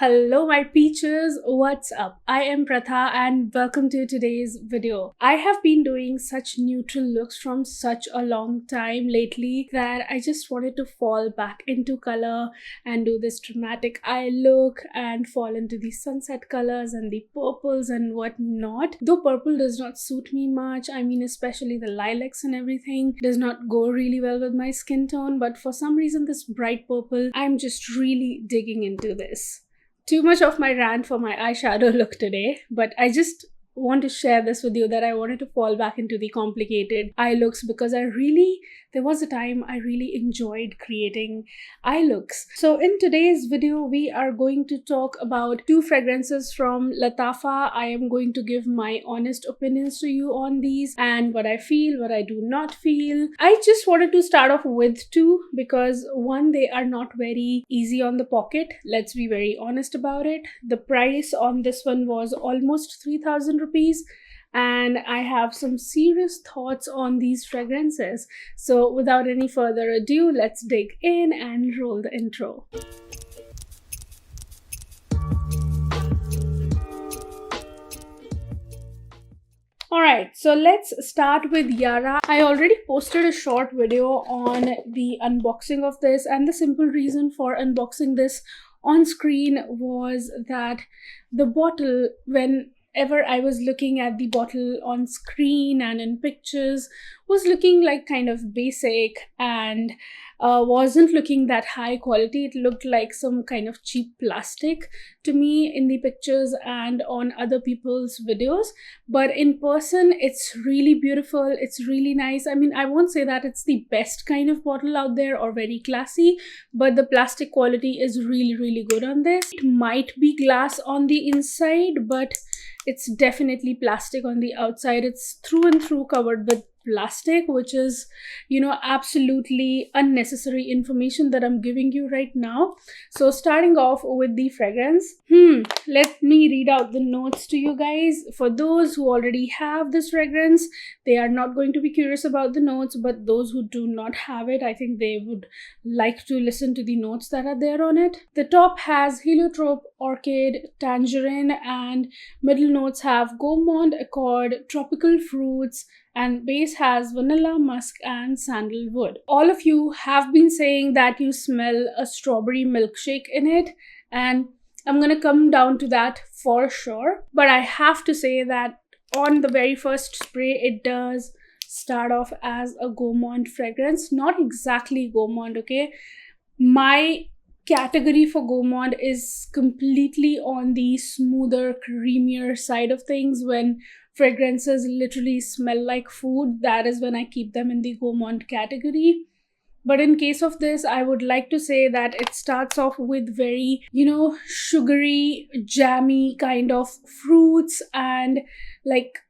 Hello my peaches, what's up? I am Pratha and welcome to today's video. I have been doing such neutral looks from such a long time lately that I just wanted to fall back into color and do this dramatic eye look and fall into the sunset colors and the purples and whatnot. Though purple does not suit me much, I mean especially the lilacs and everything does not go really well with my skin tone, but for some reason this bright purple, I'm just really digging into this. Too much of my rant for my eyeshadow look today, but I just want to share this with you that I wanted to fall back into the complicated eye looks because there was a time I really enjoyed creating eye looks. So in today's video, we are going to talk about two fragrances from Lattafa. I am going to give my honest opinions to you on these and what I feel, what I do not feel. I just wanted to start off with two because one, they are not very easy on the pocket. Let's be very honest about it. The price on this one was almost 3,000 rupees. And I have some serious thoughts on these fragrances. So without any further ado, let's dig in and roll the intro. Alright, so let's start with Yara. I already posted a short video on the unboxing of this, and the simple reason for unboxing this on screen was that the bottle, whenever I was looking at the bottle on screen and in pictures, was looking like kind of basic and wasn't looking that high quality. It looked like some kind of cheap plastic to me in the pictures and on other people's videos, but in person it's really beautiful, it's really nice. I mean, I won't say that it's the best kind of bottle out there or very classy, but the plastic quality is really good on this. It might be glass on the inside, but it's definitely plastic on the outside. It's through and through covered with plastic, which is, absolutely unnecessary information that I'm giving you right now. So starting off with the fragrance, let me read out the notes to you guys. For those who already have this fragrance, they are not going to be curious about the notes, but those who do not have it, I think they would like to listen to the notes that are there on it. The top has heliotrope, orchid, tangerine, and middle notes have gourmand, accord, tropical fruits, and base has vanilla, musk, and sandalwood. All of you have been saying that you smell a strawberry milkshake in it, and I'm gonna come down to that for sure. But I have to say that on the very first spray, it does start off as a gourmand fragrance. Not exactly gourmand, okay? My category for gourmand is completely on the smoother, creamier side of things. When fragrances literally smell like food, that is when I keep them in the gourmand category. But in case of this, I would like to say that it starts off with very, sugary, jammy kind of fruits and like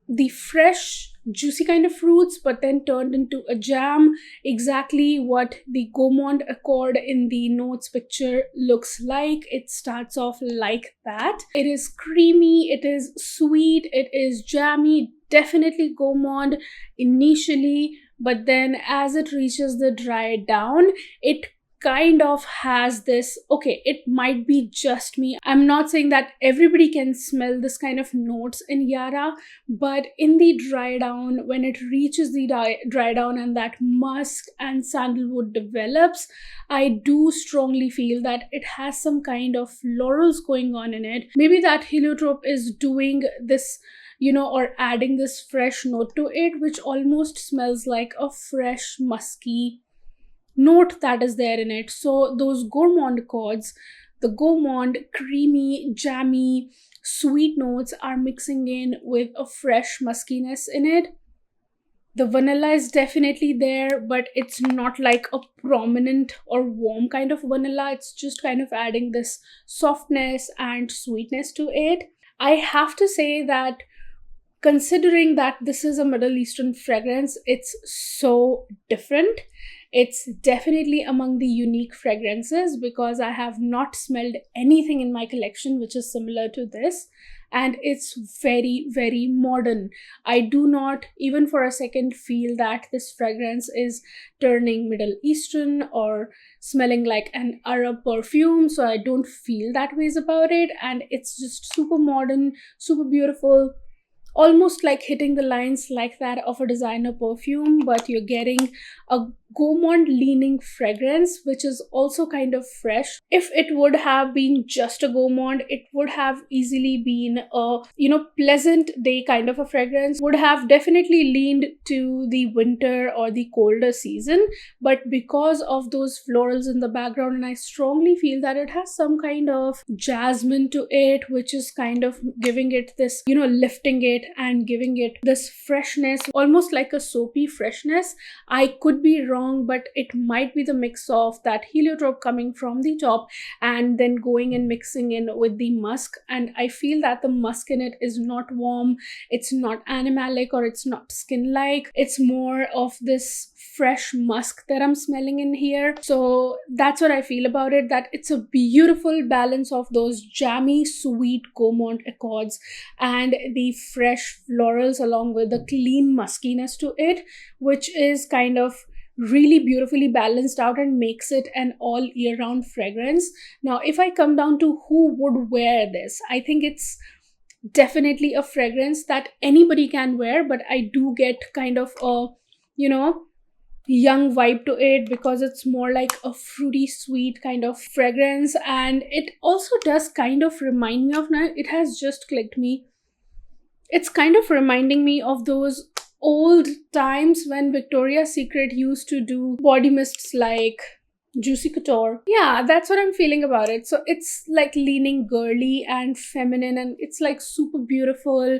the fresh, juicy kind of fruits, but then turned into a jam. Exactly what the gourmand accord in the notes picture looks like. It starts off like that. It is creamy, it is sweet, it is jammy, definitely gourmand initially, but then as it reaches the dry down, it kind of has this, okay, it might be just me. I'm not saying that everybody can smell this kind of notes in Yara, but in the dry down, when it reaches the dry down and that musk and sandalwood develops, I do strongly feel that it has some kind of florals going on in it. Maybe that heliotrope is doing this, or adding this fresh note to it, which almost smells like a fresh musky note that is there in it. So those gourmand chords, the gourmand creamy, jammy, sweet notes are mixing in with a fresh muskiness in it. The vanilla is definitely there, but it's not like a prominent or warm kind of vanilla. It's just kind of adding this softness and sweetness to it. I have to say that considering that this is a Middle Eastern fragrance, it's so different. It's definitely among the unique fragrances because I have not smelled anything in my collection which is similar to this. And it's very, very modern. I do not even for a second feel that this fragrance is turning Middle Eastern or smelling like an Arab perfume. So I don't feel that ways about it. And it's just super modern, super beautiful, almost like hitting the lines like that of a designer perfume, but you're getting a gourmand leaning fragrance which is also kind of fresh. If it would have been just a gourmand, it would have easily been a pleasant day kind of a fragrance, would have definitely leaned to the winter or the colder season. But because of those florals in the background, and I strongly feel that it has some kind of jasmine to it, which is kind of giving it this, lifting it and giving it this freshness, almost like a soapy freshness. I could be wrong, but it might be the mix of that heliotrope coming from the top and then going and mixing in with the musk. And I feel that the musk in it is not warm, it's not animalic, or it's not skin like. It's more of this fresh musk that I'm smelling in here. So that's what I feel about it, that it's a beautiful balance of those jammy sweet gourmand accords and the fresh florals along with the clean muskiness to it, which is kind of really beautifully balanced out and makes it an all year round fragrance. Now, if I come down to who would wear this, I think it's definitely a fragrance that anybody can wear, but I do get kind of a, young vibe to it because it's more like a fruity sweet kind of fragrance. And it also does kind of remind me of, now it has just clicked me, it's kind of reminding me of those old times when Victoria's Secret used to do body mists like Juicy Couture. Yeah, that's what I'm feeling about it. So it's like leaning girly and feminine, and it's like super beautiful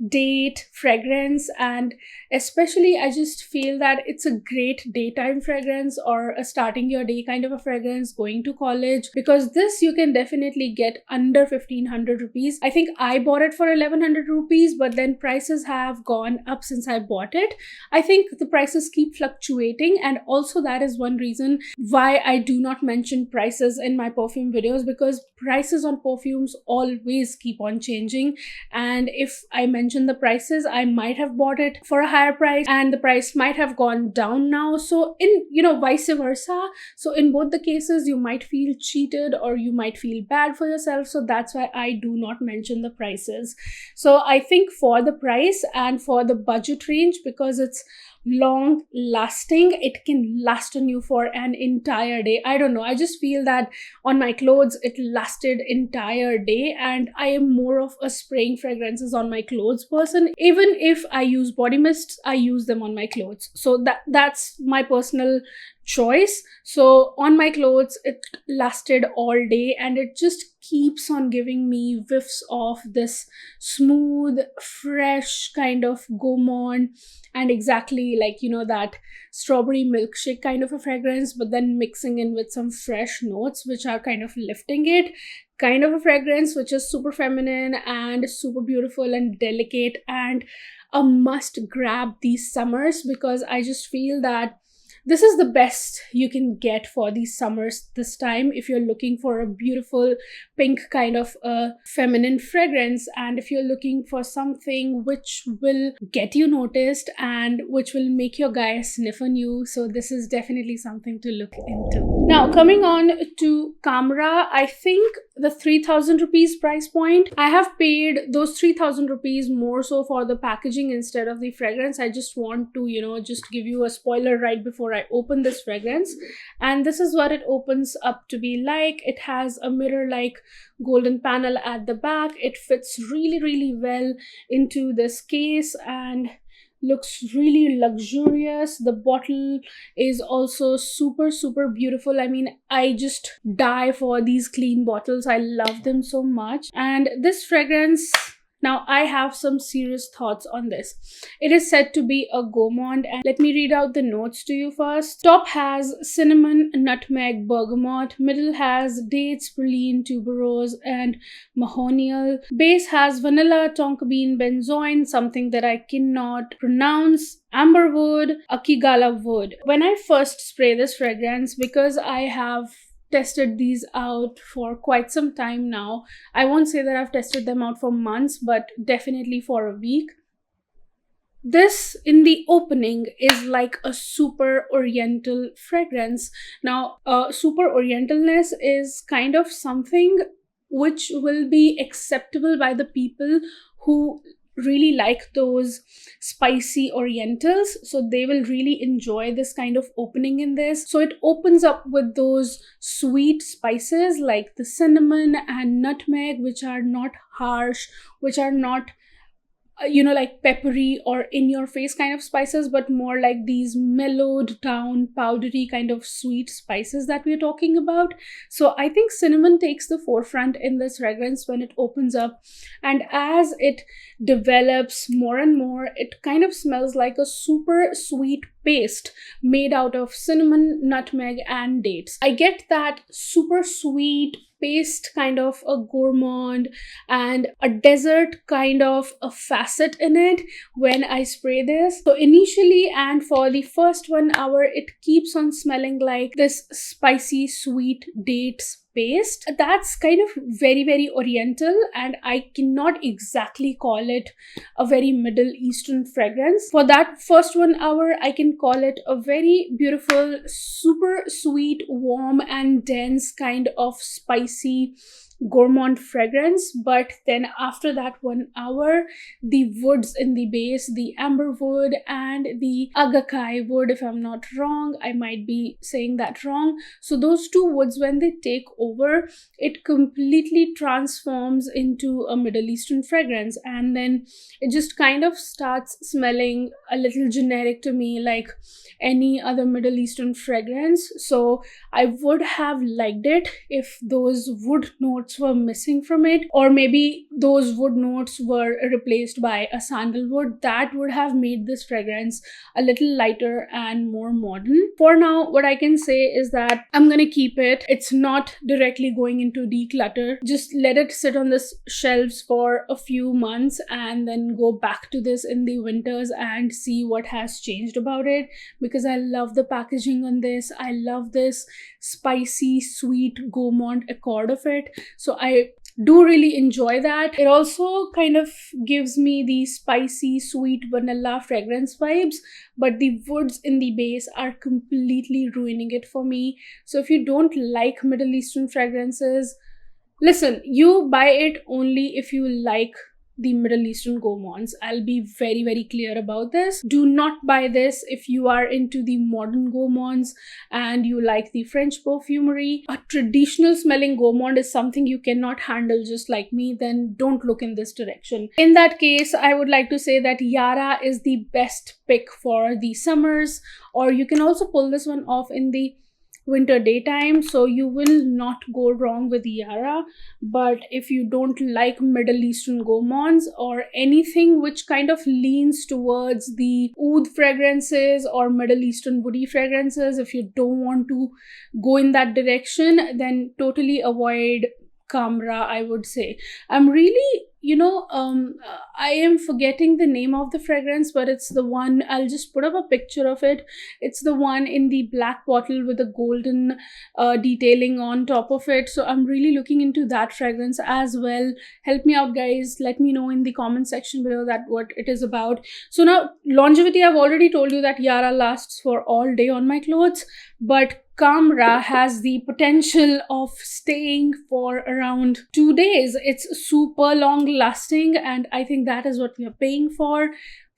date fragrance. And especially I just feel that it's a great daytime fragrance or a starting your day kind of a fragrance going to college, because this you can definitely get under 1500 rupees. I think I bought it for 1100 rupees, but then prices have gone up since I bought it. I think the prices keep fluctuating, and also that is one reason why I do not mention prices in my perfume videos, because prices on perfumes always keep on changing. And if I mention the prices, I might have bought it for a higher price and the price might have gone down now. So in, vice versa. So in both the cases, you might feel cheated or you might feel bad for yourself. So that's why I do not mention the prices. So I think for the price and for the budget range, because it's long lasting, it can last on you for an entire day. I don't know, I just feel that on my clothes it lasted entire day, and I am more of a spraying fragrances on my clothes person. Even if I use body mists, I use them on my clothes. So that's my personal choice. So on my clothes it lasted all day, and it just keeps on giving me whiffs of this smooth fresh kind of gourmand, and exactly like that strawberry milkshake kind of a fragrance, but then mixing in with some fresh notes which are kind of lifting it, kind of a fragrance which is super feminine and super beautiful and delicate, and a must grab these summers, because I just feel that this is the best you can get for these summers this time if you're looking for a beautiful pink kind of a feminine fragrance, and if you're looking for something which will get you noticed and which will make your guy sniff on you. So this is definitely something to look into. Now coming on to Khamrah, I think the 3000 rupees price point, I have paid those 3000 rupees more so for the packaging instead of the fragrance. I just want to just give you a spoiler right before I open this fragrance, and this is what it opens up to be like. It has a mirror like golden panel at the back. It fits really well into this case and looks really luxurious. The bottle is also super beautiful. I mean, I just die for these clean bottles. I love them so much. And this fragrance Now, I have some serious thoughts on this. It is said to be a gourmand, and let me read out the notes to you first. Top has cinnamon, nutmeg, bergamot. Middle has dates, praline, tuberose, and mahonial. Base has vanilla, tonka bean, benzoin, something that I cannot pronounce, amberwood, akigala wood. When I first spray this fragrance, because I have tested these out for quite some time now, I won't say that I've tested them out for months, but definitely for a week. This in the opening is like a super oriental fragrance. Now, super orientalness is kind of something which will be acceptable by the people who really like those spicy orientals, so they will really enjoy this kind of opening in this. So it opens up with those sweet spices like the cinnamon and nutmeg, which are not harsh, which are not like peppery or in your face kind of spices, but more like these mellowed down powdery kind of sweet spices that we're talking about. So I think cinnamon takes the forefront in this fragrance when it opens up, and as it develops more and more, it kind of smells like a super sweet paste made out of cinnamon, nutmeg, and dates. I get that super sweet paste kind of a gourmand and a dessert kind of a facet in it when I spray this. So initially and for the first 1 hour, it keeps on smelling like this spicy sweet dates paste. That's kind of very, very oriental, and I cannot exactly call it a very Middle Eastern fragrance. For that first 1 hour, I can call it a very beautiful, super sweet, warm, and dense kind of spicy gourmand fragrance. But then after that 1 hour, the woods in the base, the amber wood and the agakai wood, if I'm not wrong, I might be saying that wrong, so those two woods, when they take over, it completely transforms into a Middle Eastern fragrance, and then it just kind of starts smelling a little generic to me, like any other Middle Eastern fragrance. So I would have liked it if those wood notes were missing from it, or maybe those wood notes were replaced by a sandalwood. That would have made this fragrance a little lighter and more modern. For now, what I can say is that I'm gonna keep it. It's not directly going into declutter. Just let it sit on the shelves for a few months and then go back to this in the winters and see what has changed about it, because I love the packaging on this. I love this spicy sweet gourmand accord of it, so I do really enjoy that. It also kind of gives me the spicy sweet vanilla fragrance vibes, but the woods in the base are completely ruining it for me. So if you don't like Middle Eastern fragrances, listen, you buy it only if you like the Middle Eastern gourmands. I'll be very, very clear about this. Do not buy this if you are into the modern gourmands and you like the French perfumery. A traditional smelling gourmand is something you cannot handle just like me, then don't look in this direction. In that case, I would like to say that Yara is the best pick for the summers, or you can also pull this one off in the winter daytime, so you will not go wrong with Yara. But if you don't like Middle Eastern gourmands or anything which kind of leans towards the oud fragrances or Middle Eastern woody fragrances, if you don't want to go in that direction, then totally avoid Khamrah, I would say. I'm really, I am forgetting the name of the fragrance, but it's the one, I'll just put up a picture of it. It's the one in the black bottle with the golden detailing on top of it. So I'm really looking into that fragrance as well. Help me out, guys. Let me know in the comment section below that what it is about. So now, longevity, I've already told you that Yara lasts for all day on my clothes, but Khamrah has the potential of staying for around 2 days. It's super long lasting, and I think that is what we are paying for.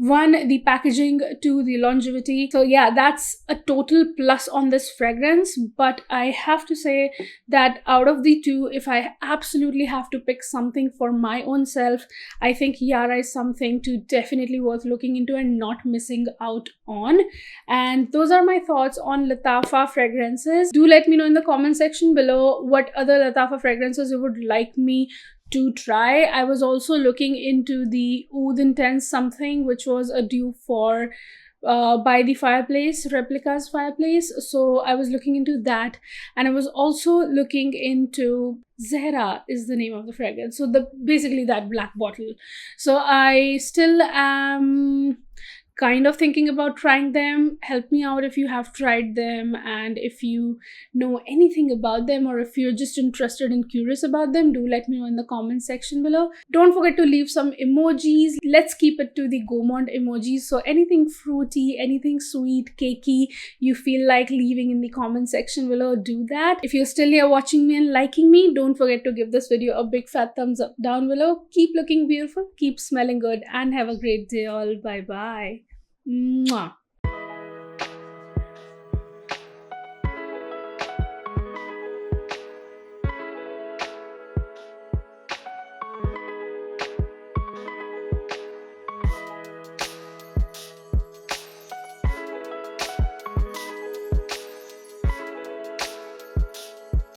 One, the packaging, two, the longevity. So yeah, that's a total plus on this fragrance. But I have to say that out of the two, if I absolutely have to pick something for my own self, I think Yara is something to definitely worth looking into and not missing out on. And those are my thoughts on Lattafa fragrances. Do let me know in the comment section below what other Lattafa fragrances you would like me to try. I was also looking into the Oud Intense something, which was a dupe for by the fireplace, Replica's fireplace. So I was looking into that, and I was also looking into Zehra is the name of the fragrance. So the basically that black bottle. So I still am kind of thinking about trying them. Help me out if you have tried them, and if you know anything about them, or if you're just interested and curious about them, do let me know in the comment section below. Don't forget to leave some emojis. Let's keep it to the gourmand emojis. So anything fruity, anything sweet, cakey you feel like leaving in the comment section below, do that. If you're still here watching me and liking me, don't forget to give this video a big fat thumbs up down below. Keep looking beautiful, keep smelling good, and have a great day all. Bye bye. Mwah.